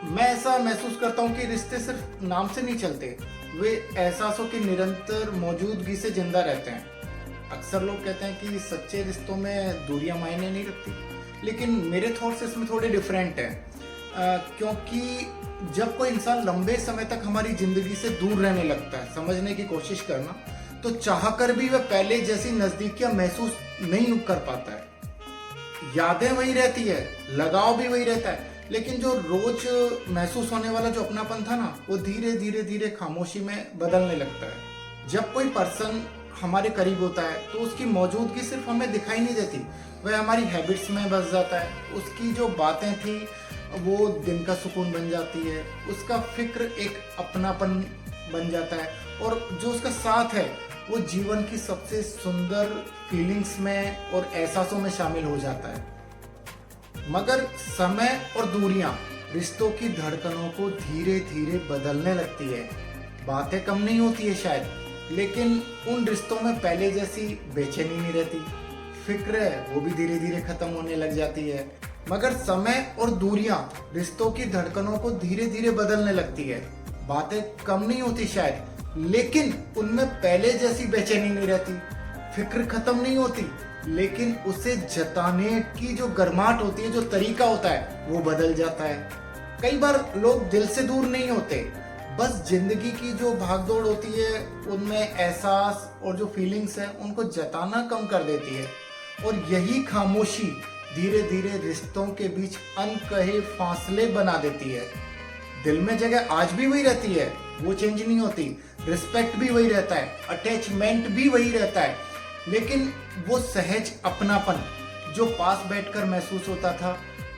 मैं ऐसा महसूस करता हूँ कि रिश्ते सिर्फ नाम से नहीं चलते, वे एहसासों की निरंतर मौजूदगी से जिंदा रहते हैं। अक्सर लोग कहते हैं कि सच्चे रिश्तों में दूरियां मायने नहीं रखती, लेकिन मेरे थॉट्स इसमें थोड़े डिफरेंट हैं। क्योंकि जब कोई इंसान लंबे समय तक हमारी जिंदगी से दूर रहने लगता है, समझने की कोशिश करना, तो चाहकर भी वह पहले जैसी नजदीकियां महसूस नहीं कर पाता है। यादें वही रहती है, लगाव भी वही रहता है, लेकिन जो रोज महसूस होने वाला जो अपनापन था ना, वो धीरे धीरे धीरे खामोशी में बदलने लगता है। जब कोई पर्सन हमारे करीब होता है तो उसकी मौजूदगी सिर्फ हमें दिखाई नहीं देती, वह हमारी हैबिट्स में बस जाता है। उसकी जो बातें थी वो दिन का सुकून बन जाती है, उसका फिक्र एक अपनापन बन जाता है, और जो उसका साथ है वो जीवन की सबसे सुंदर फीलिंग्स में और एहसासों में शामिल हो जाता है। मगर समय और दूरियां रिश्तों की धड़कनों को धीरे धीरे बदलने लगती है। बातें कम नहीं होती है शायद, लेकिन उन रिश्तों में पहले जैसी बेचैनी नहीं रहती। फिक्र है वो भी धीरे धीरे खत्म होने लग जाती है। मगर समय और दूरियां रिश्तों की धड़कनों को धीरे धीरे बदलने लगती है। बातें कम नहीं होती शायद, लेकिन उनमें पहले जैसी बेचैनी नहीं रहती। फिक्र खत्म नहीं होती, लेकिन उसे जताने की जो गर्माहट होती है, जो तरीका होता है, वो बदल जाता है। कई बार लोग दिल से दूर नहीं होते, बस जिंदगी की जो भागदौड़ होती है उनमें एहसास और जो फीलिंग्स है उनको जताना कम कर देती है। और यही खामोशी धीरे धीरे रिश्तों के बीच अनकहे फासले बना देती है। दिल में जगह आज भी वही रहती है, वो चेंज नहीं होती। रिस्पेक्ट भी वही रहता है, अटैचमेंट भी वही रहता है, लेकिन वो सहज अपनापन जो पास बैठकर महसूस होता था,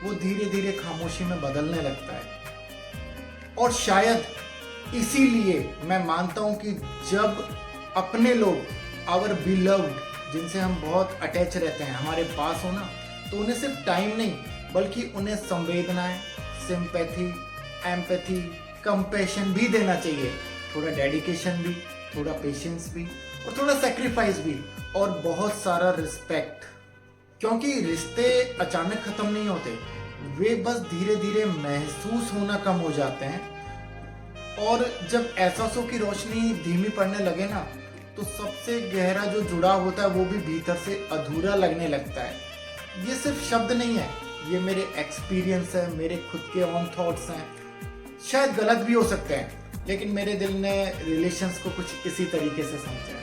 वो धीरे धीरे खामोशी में बदलने लगता है। और शायद इसीलिए मैं मानता हूं कि जब अपने लोग, आवर बिलव्ड, जिनसे हम बहुत अटैच रहते हैं, हमारे पास हो ना, तो उन्हें सिर्फ टाइम नहीं, बल्कि उन्हें संवेदनाएं, सिंपैथी, एम्पैथी, कंपैशन भी देना चाहिए। थोड़ा डेडिकेशन भी, थोड़ा पेशेंस भी, और थोड़ा सेक्रीफाइस भी, और बहुत सारा रिस्पेक्ट। क्योंकि रिश्ते अचानक खत्म नहीं होते, वे बस धीरे धीरे महसूस होना कम हो जाते हैं। और जब एहसासों की रोशनी धीमी पड़ने लगे ना, तो सबसे गहरा जो जुड़ाव होता है वो भी भीतर से अधूरा लगने लगता है। ये सिर्फ शब्द नहीं है, ये मेरे एक्सपीरियंस है, मेरे खुद के ऑन थॉट्स हैं। शायद गलत भी हो सकते हैं, लेकिन मेरे दिल ने रिलेशंस को कुछ इसी तरीके से समझा है।